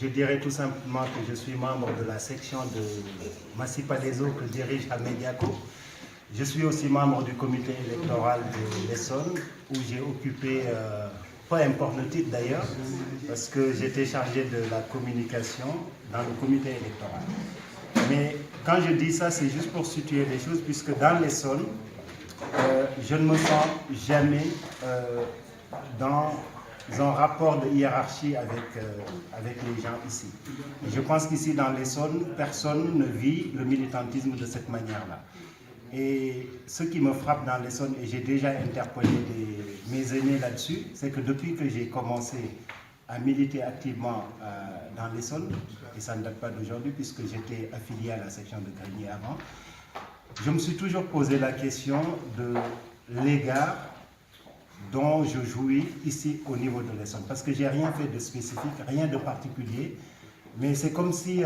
je dirais tout simplement que je suis membre de la section de Massy-Palaiseau que dirige Ahmed Yako. Je suis aussi membre du comité électoral de l'Essonne, où j'ai occupé, peu importe le titre d'ailleurs, parce que j'étais chargé de la communication dans le comité électoral. Mais quand je dis ça, c'est juste pour situer les choses, puisque dans l'Essonne, je ne me sens jamais dans un rapport de hiérarchie avec les gens ici. Et je pense qu'ici dans l'Essonne, personne ne vit le militantisme de cette manière-là. Et ce qui me frappe dans l'Essonne, et j'ai déjà interpellé mes aînés là-dessus, c'est que depuis que j'ai commencé à militer activement dans l'Essonne, et ça ne date pas d'aujourd'hui puisque j'étais affilié à la section de Grigny avant, je me suis toujours posé la question de l'égard dont je jouis ici au niveau de l'Essonne. Parce que je n'ai rien fait de spécifique, rien de particulier, mais c'est comme si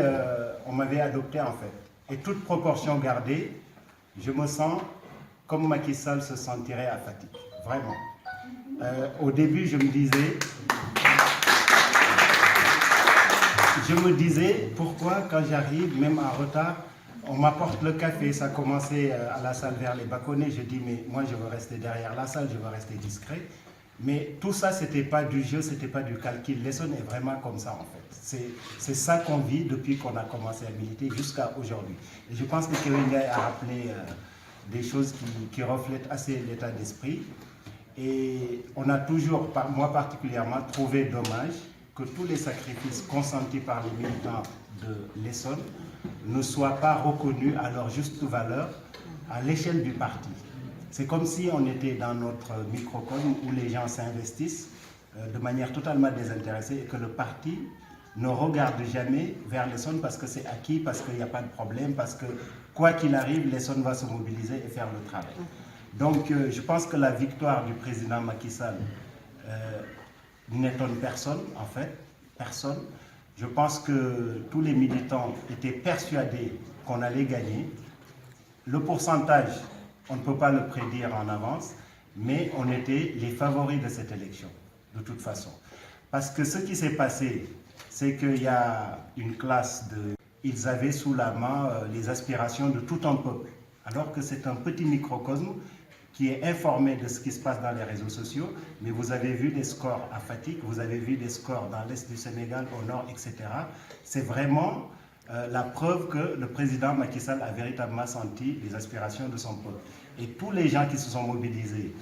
on m'avait adopté en fait. Et toute proportion gardée, je me sens comme Macky Sall se sentirait à Fatick, vraiment. Au début, je me disais pourquoi quand j'arrive, même en retard, on m'apporte le café, ça commençait à la salle vers les balconnets, je dis mais moi je veux rester derrière la salle, je veux rester discret. Mais tout ça, ce n'était pas du jeu, ce n'était pas du calcul. L'Essonne est vraiment comme ça en fait. C'est ça qu'on vit depuis qu'on a commencé à militer jusqu'à aujourd'hui. Et je pense que Kevin a rappelé des choses qui reflètent assez l'état d'esprit. Et on a toujours, moi particulièrement, trouvé dommage que tous les sacrifices consentis par les militants de l'Essonne ne soient pas reconnus à leur juste valeur à l'échelle du parti. C'est comme si on était dans notre microcosme où les gens s'investissent de manière totalement désintéressée et que le parti ne regarde jamais vers l'Essonne parce que c'est acquis, parce qu'il n'y a pas de problème, parce que quoi qu'il arrive, l'Essonne va se mobiliser et faire le travail. Donc je pense que la victoire du président Macky Sall n'étonne personne, en fait, personne. Je pense que tous les militants étaient persuadés qu'on allait gagner. Le pourcentage, on ne peut pas le prédire en avance, mais on était les favoris de cette élection, de toute façon. Parce que ce qui s'est passé, c'est qu'il y a une classe de... Ils avaient sous la main les aspirations de tout un peuple, alors que c'est un petit microcosme qui est informé de ce qui se passe dans les réseaux sociaux, mais vous avez vu des scores à Fatick, vous avez vu des scores dans l'Est du Sénégal, au Nord, etc. C'est vraiment la preuve que le président Macky Sall a véritablement senti les aspirations de son peuple. Et tous les gens qui se sont mobilisés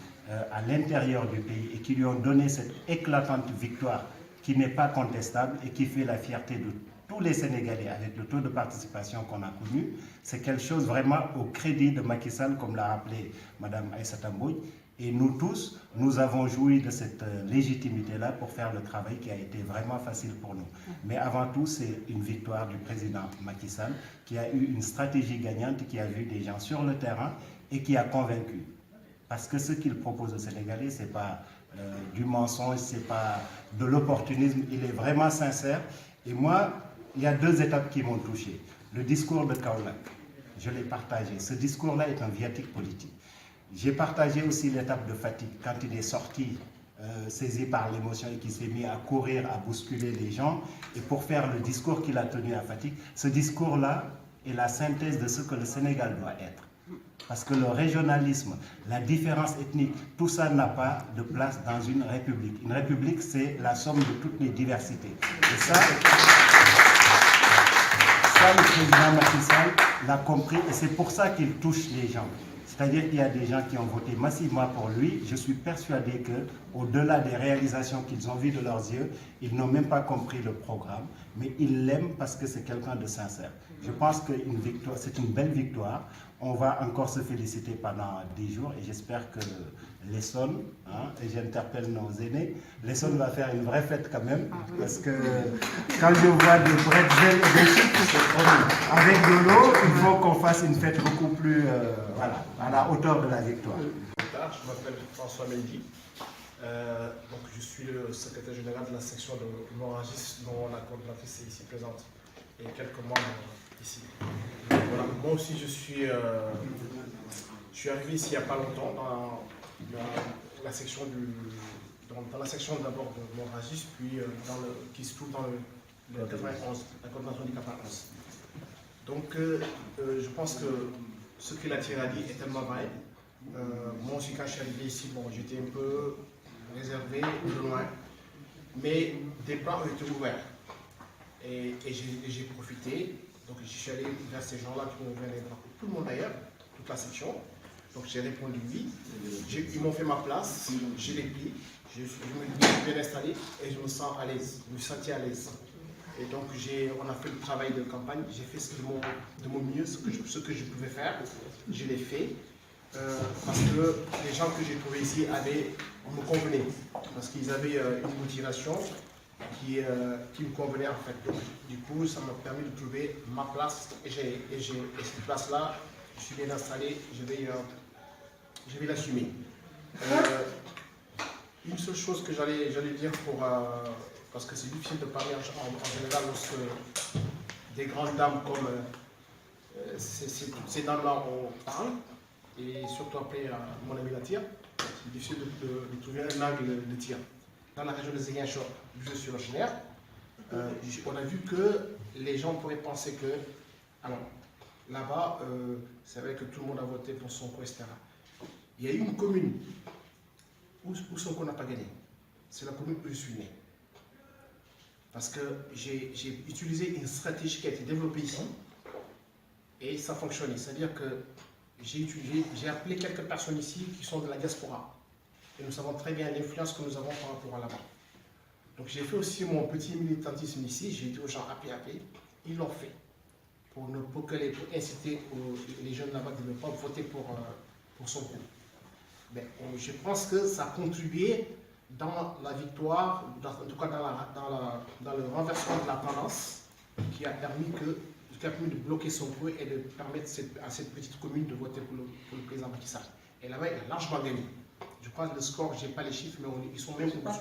à l'intérieur du pays et qui lui ont donné cette éclatante victoire qui n'est pas contestable et qui fait la fierté de tous les Sénégalais avec le taux de participation qu'on a connu, c'est quelque chose vraiment au crédit de Macky Sall, comme l'a rappelé Mme Aïssata Mbodj. Et nous tous, nous avons joui de cette légitimité-là pour faire le travail qui a été vraiment facile pour nous. Mais avant tout, c'est une victoire du président Macky Sall qui a eu une stratégie gagnante, qui a vu des gens sur le terrain et qui a convaincu. Parce que ce qu'il propose aux Sénégalais, ce n'est pas du mensonge, ce n'est pas de l'opportunisme, il est vraiment sincère. Et moi, il y a deux étapes qui m'ont touché. Le discours de Kaolack, je l'ai partagé. Ce discours-là est un viatique politique. J'ai partagé aussi l'étape de Fatick, quand il est sorti, saisi par l'émotion et qui s'est mis à courir, à bousculer les gens. Et pour faire le discours qu'il a tenu à Fatick, ce discours-là est la synthèse de ce que le Sénégal doit être. Parce que le régionalisme, la différence ethnique, tout ça n'a pas de place dans une république. Une république, c'est la somme de toutes les diversités. Et ça, le président Macky Sall l'a compris et c'est pour ça qu'il touche les gens. C'est-à-dire qu'il y a des gens qui ont voté massivement pour lui. Je suis persuadé qu'au-delà des réalisations qu'ils ont vues de leurs yeux, ils n'ont même pas compris le programme, mais ils l'aiment parce que c'est quelqu'un de sincère. Je pense que c'est une belle victoire. On va encore se féliciter pendant 10 jours et j'espère que l'Essonne, et j'interpelle nos aînés, l'Essonne va faire une vraie fête quand même, parce que quand je vois des bretzels et des chips avec de l'eau, il faut qu'on fasse une fête beaucoup plus voilà, à la hauteur de la victoire. Je m'appelle François Mendy, donc je suis le secrétaire général de la section de Moragis, dont la coordinatrice est ici présente, et quelques membres ici. Voilà. Moi aussi, je suis arrivé ici il n'y a pas longtemps dans la section d'abord de Moragis, puis qui se trouve dans le 91, la coordination du 91. Donc, je pense que ce que la Thierry a dit est tellement vrai. Moi aussi, quand je suis arrivé ici, bon, j'étais un peu réservé de loin, mais des plans ont été ouverts. Et j'ai profité, donc je suis allé vers ces gens-là qui ont ouvert les bras, tout le monde d'ailleurs, toute la section. Donc j'ai répondu oui, ils m'ont fait ma place, je l'ai pris, je me suis bien installé et je me sens à l'aise, je me sentais à l'aise. Et donc on a fait le travail de campagne, j'ai fait de mon mieux, ce que je pouvais faire, je l'ai fait. Parce que les gens que j'ai trouvés ici me convenaient, parce qu'ils avaient une motivation qui me convenait en fait. Donc, du coup, ça m'a permis de trouver ma place et cette place-là, je suis bien installé, je vais l'assumer. Une seule chose que j'allais dire parce que c'est difficile de parler en général lorsque des grandes dames comme ces dames-là on parle, et surtout après mon ami la tire, c'est difficile de trouver un angle de tir. Dans la région de Ziguinchor, je suis originaire, on a vu que les gens pourraient penser que, alors, là-bas, c'est vrai que tout le monde a voté pour Sonko, etc. Il y a eu une commune où Sonko n'a pas gagné. C'est la commune où je suis né. Parce que j'ai utilisé une stratégie qui a été développée ici et ça fonctionnait. C'est-à-dire que j'ai appelé quelques personnes ici qui sont de la diaspora. Et nous savons très bien l'influence que nous avons par rapport à là-bas. Donc j'ai fait aussi mon petit militantisme ici, j'ai dit aux gens appeler, ils l'ont fait. Pour inciter les jeunes là-bas de ne pas voter pour Sonko. Je pense que ça a contribué dans la victoire, en tout cas dans le renversement de la tendance qui a permis de bloquer Sonko et de permettre à cette petite commune de voter pour le président Macky Sall. Et là-bas, il a largement gagné. Je crois que le score, je n'ai pas les chiffres, mais ils sont même au-dessus.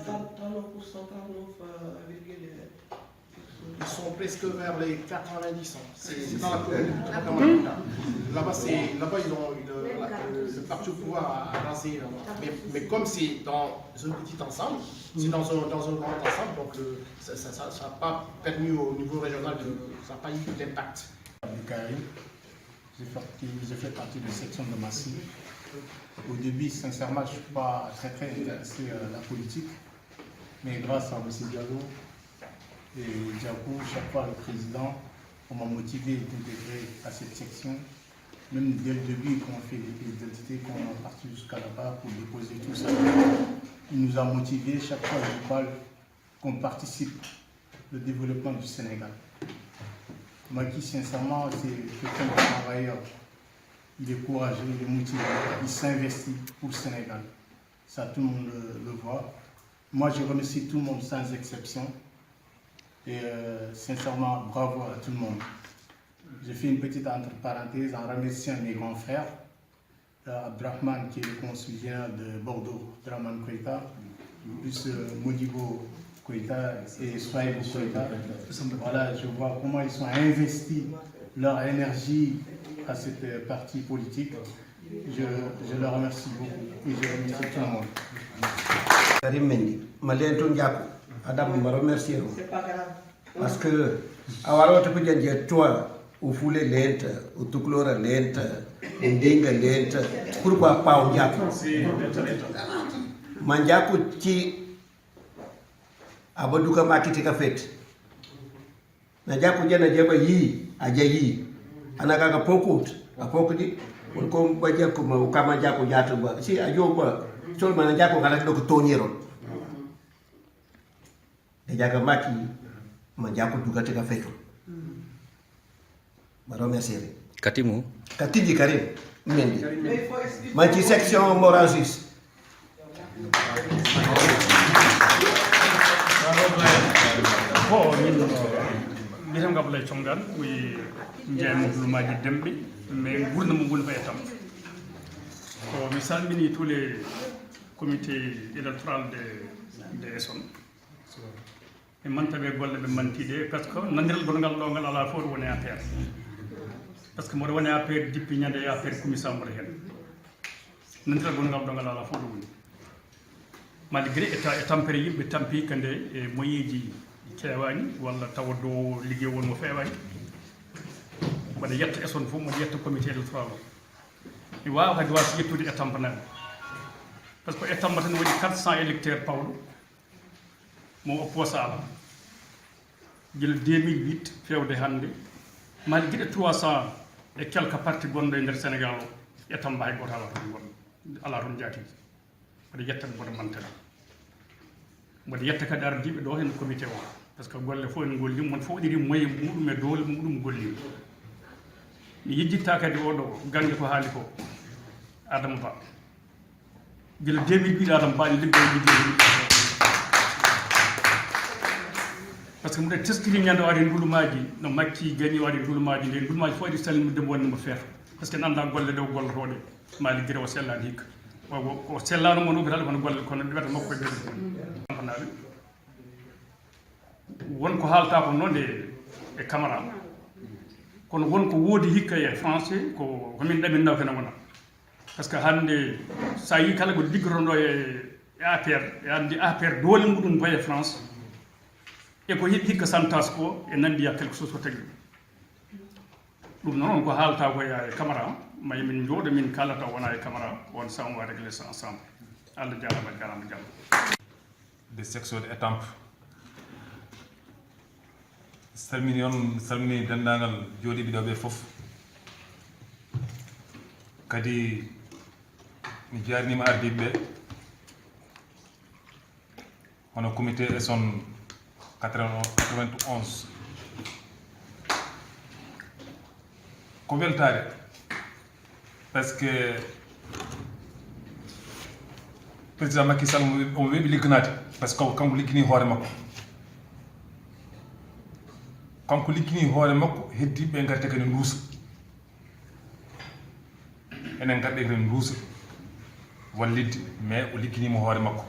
Ils sont presque vers les 90 ans. C'est dans la commune. Là-bas, le parti au pouvoir a lancé. Mais comme c'est dans un petit ensemble, c'est dans un grand ensemble, donc ça n'a pas permis au niveau régional, ça n'a pas eu d'impact. J'ai fait partie de la section de Massy. Au début, sincèrement, je ne suis pas très intéressé à la politique, mais grâce à M. Diallo et Diakou, chaque fois le président, on m'a motivé d'intégrer à cette section. Même dès le début, quand on fait des pièces d'identité, quand on est parti jusqu'à là-bas pour déposer tout ça, il nous a motivés. Chaque fois, je parle qu'on participe au développement du Sénégal. Macky, sincèrement, c'est quelqu'un de travailleur. Il est courageux, il est motivé, il s'investit pour le Sénégal. Ça, tout le monde le voit. Moi, je remercie tout le monde sans exception. Et sincèrement, bravo à tout le monde. J'ai fait une petite entre parenthèses en remerciant mes grands frères. Abdrahman, qui est le consul de Bordeaux, Draman Koïta, plus Modibo Koïta et Soaïb Koïta. Voilà, je vois comment ils sont investis leur énergie à cette partie politique. Je leur remercie beaucoup et je remercie tout le monde. Karim Mendy, Malento Ndiakou, Adam, je remercie. Parce que, avant de dire toi, au foulé lente, au touclore lente, au dingue lente, pourquoi pas au Ndiakou? Mandiakou, qui Abadouka Makitika fait. Ndiakou, Diana Djaba yi, Adjayi, Anaka Pokut, a Pokudi, on come by Jacob, Kama Jaco Yatuba. See, a Yoba, Solman Jaco, I like to Toniro. The Jagamaki, Manjaco Dugateka Feto. Madame Siri. Katimu. Katiji Karim, Mendy. Manchi section Morazis. Biram Gablay Chongan, we Jam Lumaji Dembi, mais Gournamoun Vetam. So, we salmini tous les comités électoraux de Esson. Et maintenant, je vais mentir parce que Nandel Gongal Longal à la fois on est à terre. Parce que moi, on est à terre depuis qu'il y a affaire commissaire Morgan. Nandel Gongal Longal à la fois. Malgré état période, état pays, quand et moyen keewani walla tawa dow liggey wonmo feewani mbaɗa yetta eson fof mbaɗa yetta comité électoral o mi wawa kadi wasa yettude e tampanaɓe par ce que e tamba tan waɗi 400 électeurs pawɗo mo oppo sala gila 2008 fewde hannde maɗa guiɗa 300 e quelque parti gonɗo e nder sénégal o e tamba hay goto ala toon gonɗo ala toon jaatiji mbaɗa yettat mboɗa mantani mbaɗa yetta kadi ardiɓe ɗo hen comité o par ce que golle fof en gollima won fof waɗiri moyen muɗum e doole muɗum gollima mi yejjitta kadi oɗo gangue ko haali ko Adama Ba gila 2008 Adama Ba ne liggoyi par ce que mbiɗa teskiri ñande o ari ndulumaji no makki gagni o ari ndulumaji nde ndulumaji fof aɗi salminde mo wonnimo feeto par ce que anda golle ɗe o gollotoɗe ma liggire o sellani hikka o sellano mo noɓe taɗa kono golle kono ɗiwata makko e ɓeɗanaɓe wonko haalta ko noon e camara kono wonko woodi hikka e français ko min ɗaminnaw kene wona par ce que hannde sa yi kala ko liggotono e APR e andi APR doole muɗum baye France e ko heɓi hikka santas ko e nandi ya quelque chose ko tagui ɗum noon ko haalta ko e camara may min jooɗo min kalata wona e camara on sa on va régler ça ensemble Allah jarama jarama jarama de section de étampe salmini on salmini dendagal jooɗiɓe ɗo ɓe fof kadi mi jarnima ardiɓe ɓe hono comité e son 91 ko weltare par ce que président Macky Sall omo weeɓi ligganade par ce que kanko liggini hoore makko kanko liggini hoore makko heddiɓe garte kadi duusa enen garɗe kadi duusa wallidde mais o ligginimo hoore makko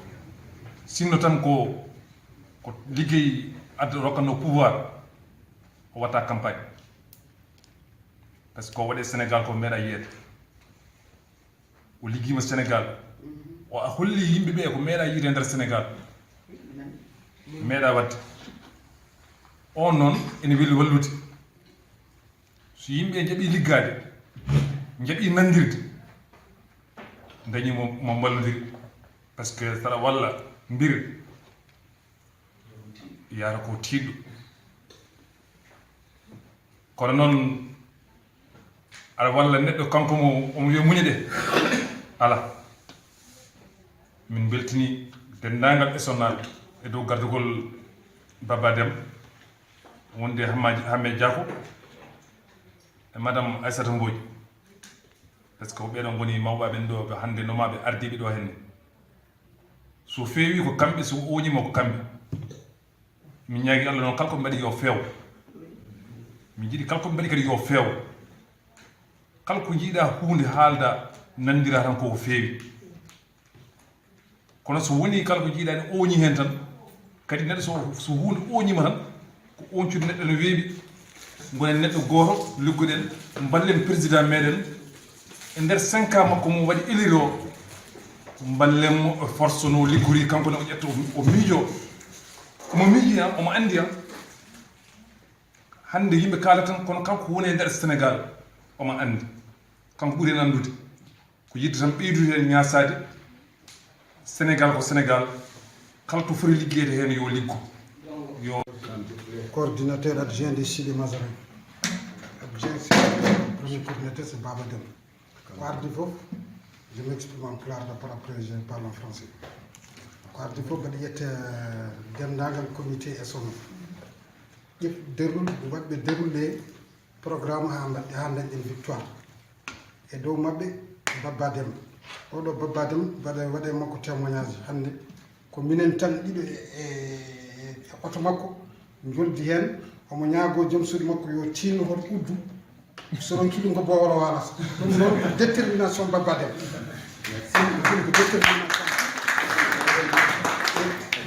sinno tan ko liggey adda rokkanno pouvoir o watta campagne par ce que o waɗe Sénégal ko meeɗa yeede o liggima Sénégal o holli yimɓe ɓe ko meeɗa yiide nder Sénégal meeɗa wadde on noon ene weeli wallude so yimɓe jaɓi liggade jaɓi nandirde dañi mo wallodiri par ce que saɗa walla mbir yara ko tiiɗɗo kono noon aɗa walla neɗɗo kanko omo wiya muñe ɗe ala min beltini dendagal ɓesonnaɓe e dow gardugol Baba Deme wonde Hamme Diako e madame Aissata Mbodj par ce que ko ɓeɗon goni mawɓaɓen ɗo hande nomaɓe ardiɓe ɗo henne so feewi ko kamɓe so oñima ko kamɓe min ñaagui Allah noon kala ko mbaɗi yo feew min jiiɗi kala ko mbaɗi kadi yo feew kala ko jiiɗa hunde haalda nandira tan koko feewi kono so woni kala ko jiiɗa ne oñi hen tan kadi neɗɗo so hunde oñima tan ko oncude neɗɗo no weeɓi gonen neɗɗo goto liggoɗen ballen président meɗen e nder 5 ans makko mo waɗi élire o ballenmo e force no liggori kanko ne o ƴetta o miijo omo miiji omo andi hande yimɓe kala tan kono kanko woni e nder Sénégal omo andi kanko ɓuuri en andude ko yidde tan ɓeydude hen ñasade Sénégal ko Sénégal kala to foti liggeyde hen yo liggo yo coordinateur adjoint de Sidi Mazarin adjoint premier coordinateur c'est Baba Deme ko ardi fof je m'exprime en pulaar par après je parle en français ko ardi fof mbaɗa yetta dendagal comité e sono ƴef déroule waɗɓe déroulé programme ha mbaɗɗe ha dañɗen victoire e dow mabɓe Baba Deme oɗo Baba Deme waɗe makko témoignage hande ko minen tan ɗiɗo e oto makko joldi hen omo ñaago joom suudu makko yo tinno hon uddu so ronki ɗum ko bowolo walata ɗum noon ko détermination Baba Deme ɗum ko détermination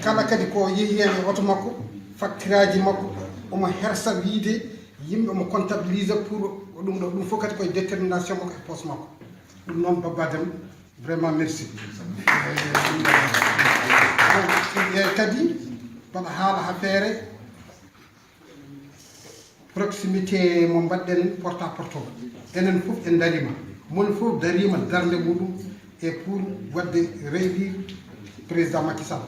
kala kadi ko yeehi hen e oto makko facturaji makko omo hersa wiide yimɓe omo comptabilise pour ɗum ɗo ɗum fof kadi koye détermination makko e poste makko ɗum noon Baba Deme vraiment merci kadi mbaɗa haala ha feere proximité mo mbaɗɗen porte à porte o enen fof en darima mon fof darima darde muɗum et pour wadde réélire président Macky Sall.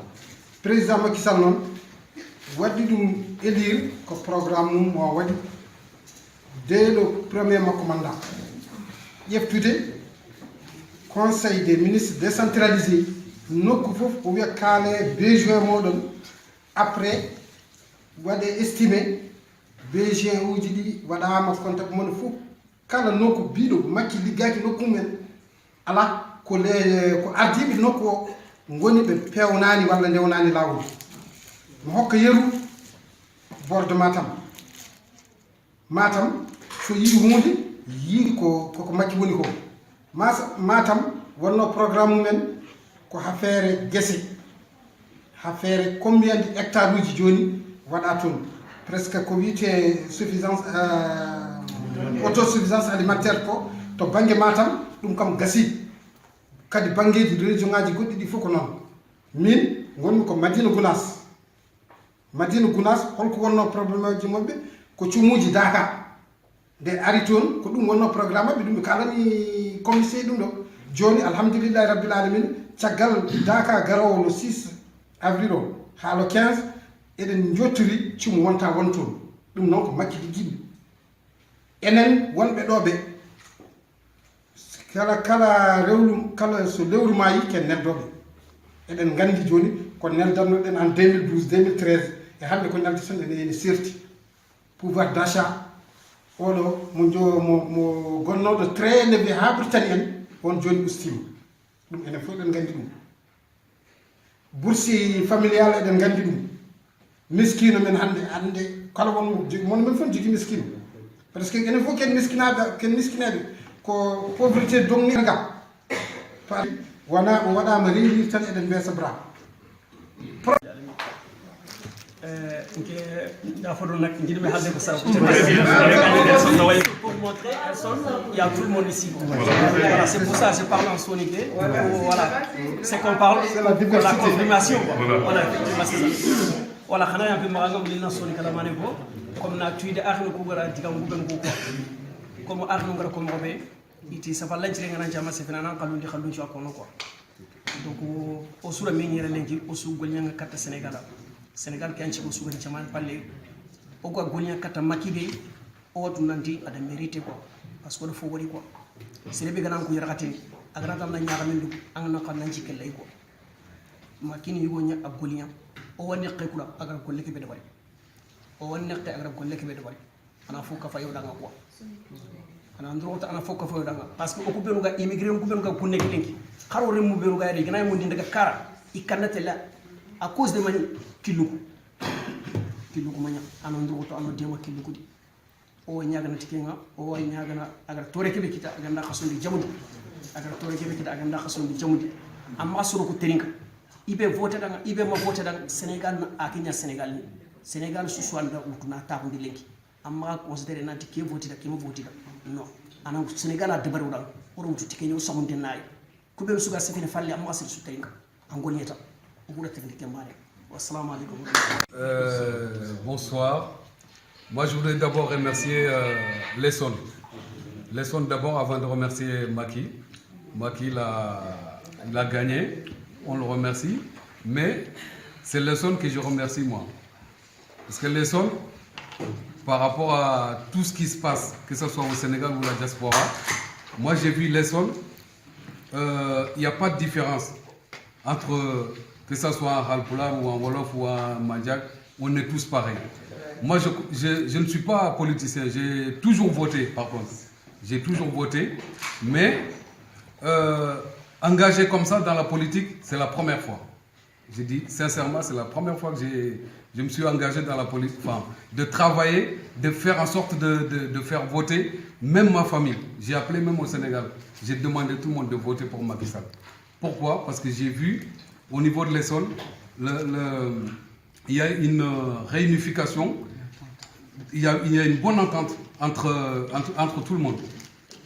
Président Macky Sall noon waddi ɗum élire ko programme mum mo waɗi dès le premier makko mandat ƴeftude conseil des ministres décentralisé nokku fof o wiya kaale besoin moɗon après waɗe estimé besoin uji ɗi waɗama contact mon fof kala nokku biɗo Macky liggaki nokku men ala ko ardiɓe nokku o goni ɓe pewnani walla ndewnani lawol mi hokka yeru borde Matam so yi hunde yi koko Macky woni ko Matam wonno programme mumen ko affaire guesse affaire combien de hectares uji joni waɗa toon presque ko wiyete suffisance autosuffisance alimentaire ko to banggue Matam ɗum kam gasi kadi banggueji région ngaji goɗɗi ɗi fof ko noon min gonmi ko Madina Gounass holko wonno probléme uji mabɓe ko cuumuji Daka nde ari toon ko ɗum wonno programme mabɓe ɗum ɓe kalani commissaire ɗum ɗo joni alhamdulillahi rabbil alamin caggal Daka garowo le 6 avril o ha le 15 eɗen jottori cuumu wonta won toon ɗum noon ko Macky liggiɗum enen wonɓe ɗo ɓe kala rewlu kala so lewru ma yi ken neldoɓe eɗen gandi joni ko neldannoɗen en 2012 2013 e hande ko nelda tan ene serti pouvoir d' achat oɗo mo gonnoɗo très élevé ha Britannie en on joni ustima ɗum enen fof eɗen gandi ɗum bourse familial eɗen gandi ɗum miskino men hande kala won mon men fof jogui miskino par ce que enen fof ken miskineɓe ko pauvreté dongnirga wona o waɗama réunir tan eɗen weesa bra nke dafoɗo nak jiɗmi haalde ko sabu pour montrer il y a tout le monde ici voilà c'est pour ça je parle en sonité voilà c'est qu'on parle de la confirmation voilà effectivement c'est ça voilà xana yampe magam lilna soni kala mane ko comme na tuyde arno ko gara diga nguben ko comme arno ngara ko mobe iti safa lancire ngana jama se fina nan kalundi xallu ci akono quoi donc o sura meñere lenki o su golnyanga katta Sénégal kanci o sugan jaman palle o ko golnya katta Macky be o watu nanti ada mérité quoi parce que do fo wori quoi c'est be ganan ko yarakate agara tam na nyaaka men du angana kan nanci kellay quoi Macky ni yugo nya ak golnya o woni xekula agara ko lekbe de bari o woni nekte agara ko lekbe de bari ana fo ka fayo danga quoi ana ndrota ana fo ka fayo danga parce que o ko benu ga immigré ko benu ga ko nek lenki xaro rem mu benu ga yade gana mo ndi daga kara ikanate la à cause de mani kiluku manya ano ndrota ano dema kiluku di o nyagana tikenga o nyagana agara tore kebe kita aganda khasundi jamudi agara tore kebe kita aganda khasundi jamudi amma suru ko terinka ibe vote danga ibe ma vote danga Sénégal na akinya Sénégal su swanda utuna tabu di lenki amma considéré nanti ke vote da ke mo vote da non ana Sénégal a debaru dal oro mutu tikenyo samunde nayi ko be suga sefine falle amma asir su terinka angolnyeta o bula technique mare. Bonsoir. Moi, je voudrais d'abord remercier Lesson. Lesson d'abord avant de remercier Macky. Macky, il a gagné. On le remercie. Mais c'est Lesson que je remercie moi. Parce que Lesson, par rapport à tout ce qui se passe, que ce soit au Sénégal ou la diaspora, moi j'ai vu Lesson, il n'y a pas de différence entre... que ce soit en Halpulaar ou en Wolof ou en Mandjak, on est tous pareils. Moi, je ne suis pas politicien, j'ai toujours voté par contre. J'ai toujours voté, mais engagé comme ça dans la politique, c'est la première fois. Je dis sincèrement, c'est la première fois que je me suis engagé dans la politique, enfin, de travailler, de faire en sorte de faire voter même ma famille. J'ai appelé même au Sénégal, j'ai demandé tout le monde de voter pour Macky Sall. Pourquoi? Parce que j'ai vu au niveau de l'Essonne, il y a une réunification, il y a une bonne entente entre tout le monde.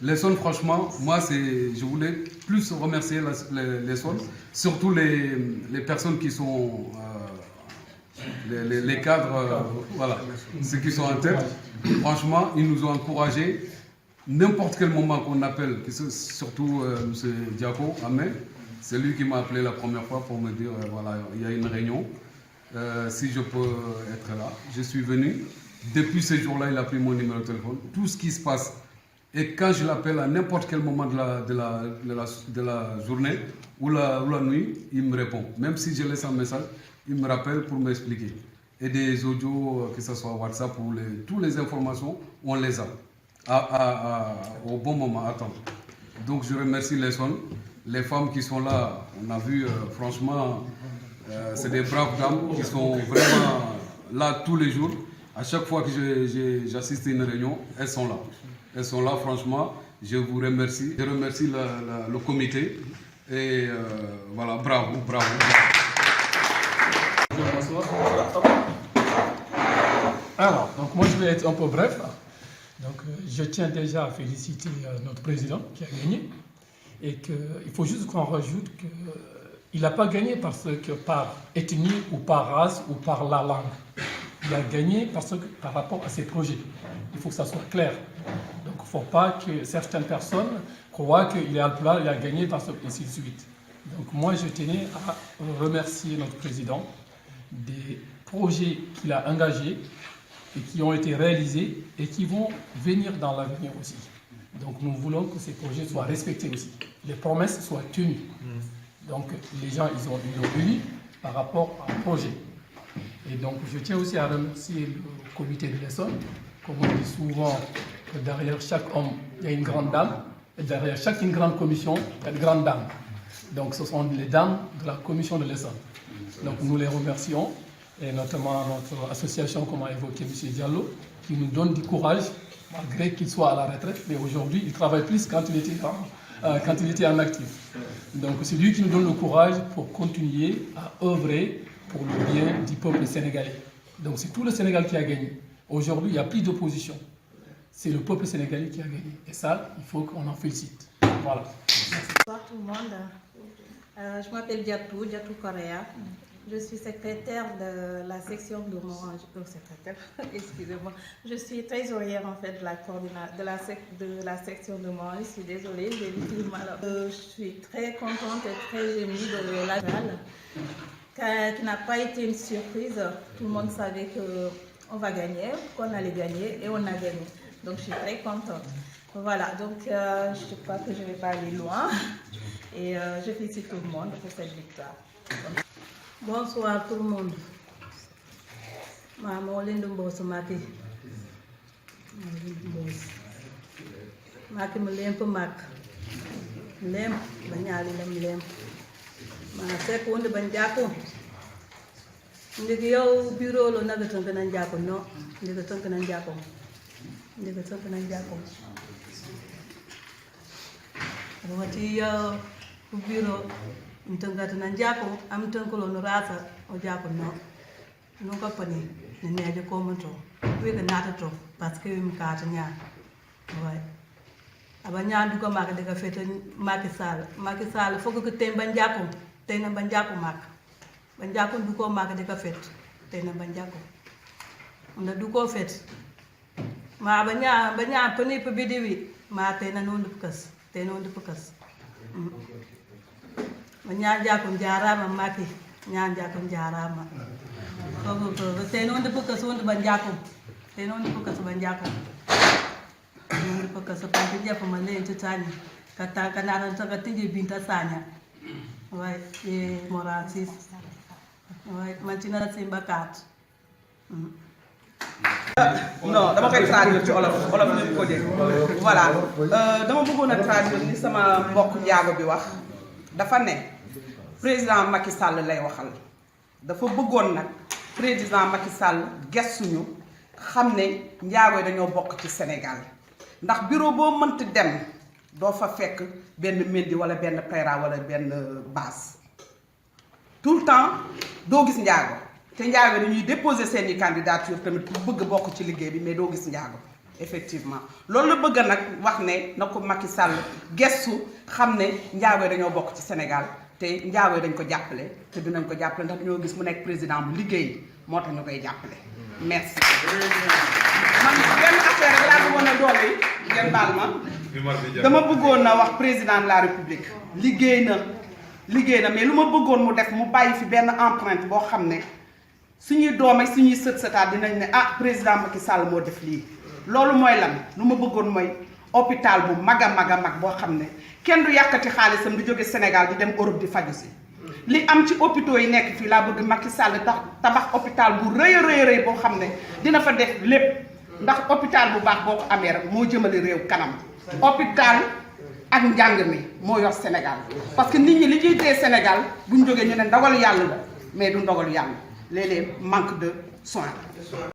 L'Essonne, franchement, moi, je voulais plus remercier l'Essonne, surtout les personnes qui sont les cadres, voilà, ceux qui sont en tête. Franchement, ils nous ont encouragés. N'importe quel moment qu'on appelle, surtout M. Diako, Amen, c'est lui qui m'a appelé la première fois pour me dire, voilà, il y a une réunion, si je peux être là. Je suis venu. Depuis ce jour-là, il a pris mon numéro de téléphone. Tout ce qui se passe. Et quand je l'appelle à n'importe quel moment de la journée ou la nuit, il me répond. Même si je laisse un message, il me rappelle pour m'expliquer. Et des audios, que ce soit WhatsApp ou toutes les informations, on les a. Au bon moment, à temps. Donc je remercie les femmes qui sont là. On a vu, franchement, c'est des braves dames qui sont vraiment là tous les jours. À chaque fois que j'assiste à une réunion, elles sont là. Elles sont là, franchement. Je vous remercie. Je remercie le comité. Et voilà, bravo, bravo. Bonsoir. Alors, donc moi je vais être un peu bref. Donc je tiens déjà à féliciter notre président qui a gagné. Et qu'il faut juste qu'on rajoute qu'il n'a pas gagné par ethnie ou par race ou par la langue. Il a gagné par rapport à ses projets. Il faut que ça soit clair. Donc il ne faut pas que certaines personnes croient qu'il est à il a gagné parce que ainsi de suite. Donc moi je tenais à remercier notre président des projets qu'il a engagés et qui ont été réalisés et qui vont venir dans l'avenir aussi. Donc nous voulons que ces projets soient respectés aussi. Les promesses soient tenues. Donc les gens, ils ont élu par rapport à un projet. Et donc je tiens aussi à remercier le comité de l'Essonne. Comme on dit souvent, que derrière chaque homme, il y a une grande dame. Et derrière chaque grande commission, il y a de grandes dames. Donc ce sont les dames de la commission de l'Essonne. Donc nous les remercions. Et notamment notre association, comme a évoqué M. Diallo, qui nous donne du courage, malgré qu'il soit à la retraite. Mais aujourd'hui, il travaille plus quand il était en actif. Donc c'est lui qui nous donne le courage pour continuer à œuvrer pour le bien du peuple sénégalais. Donc c'est tout le Sénégal qui a gagné. Aujourd'hui, il n'y a plus d'opposition. C'est le peuple sénégalais qui a gagné. Et ça, il faut qu'on en félicite. Voilà. Bonsoir tout le monde. Je m'appelle Diatou Correa. Je suis secrétaire de la section de Morange. Excusez-moi. Je suis trésorière en fait de la section de Morange. Je suis désolée, j'ai dit mal. Je suis très contente et très émue de la finale, qui n'a pas été une surprise. Tout le monde savait qu'on va gagner, qu'on allait gagner et on a gagné. Donc je suis très contente. Voilà, donc je crois que je ne vais pas aller loin. Et je félicite tout le monde pour cette victoire. Bonsoir tout le monde. Maman Lindu Mboss Maki. Maki me lemp mak. Lemp banyali lemp. Ma sekk wonde ban jako. Ndigi yow bureau lo naga tank nan jako no. Ndigi tank nan jako. Ndigi tank nan jako. Wati bureau mtangata nan jako am tankolo no rasa o jako no. No ko pani ne neje ko monto. We ka nata to parce que mi ka ta nya. Ouais. Aba nyandu ko maka de ka fete Macky Sall fogo ko temba jako. Tena banjako mak. Banjako du ko mak de ka fet. Tena banjako. On a du ko fet. Ma banya pani pe bidiwi ma tena non du kas. Tena on du kas. Banya jako jarama Macky. Nyan jako jarama. Ko tena on du kas on banjako. Tena on du kas banjako. On du kas pa pinja pa mane tutani. Kata kanana ta tinje binta sanya. Ouais, et Morancis. Ouais, maintenant c'est Mbakat. Non, dama koy traduire ci olof ñu ko dégg. Voilà. Dama bëggoon a traduire ni sama mbokk njaago bi wax. Dafa ne président Macky Sall lay waxal. Dafa bëggoon nag président Macky Sall gestuñu xam ne njaago yi dañoo bokk ci Sénégal. Ndax bureau boo mënti dem doo fa fekk benn Mendy wala benn Pera wala benn Bass tout le temps doo gis njaago te njaago dañuy déposer seeni candidature tamit pour bëgg bokk ci liggéey bi mais doo gis njaago effectivement loolu la bëgg nag wax ne na ko Macky Sall gestu xam ne njaago dañoo bokk ci Sénégal te Ndiago dañ ko jàppale te dinañ ko jàppale ndax dañoo gis mu nekk président bu liggéey moo tax ñu koy jàppale merci. man benn affaire rek laa bëggoon a dolli ngeen baal ma dama bëggoon na wax président de la république liggéey na mais lu ma bëggoon mu def mu bàyyi fi benn empreinte boo xam ne suñuy doom ak suñuy sët-sëtaat dinañ ne ah président Macky Sall moo def lii. loolu mooy lan lu ma bëggoon mooy hôpital bu mag a mag boo xam ne kenn du yàkkati xaalisam di jóge Sénégal di dem Europe di faju si li am ci hôpitaux yi nekk fii laa bëgg Macky Sall tabax hôpital bu rëy boo xam ne dina fa def lépp ndax hôpital bu baax boo ko amee rek moo jëmale réew kanam hôpital ak njàng mi moo yor Sénégal parce que nit ñi li ñuy dee Sénégal buñ jógee ñu ne ndogalu yàlla la mais du ndogalu yàlla léeg-léeg manque de soins.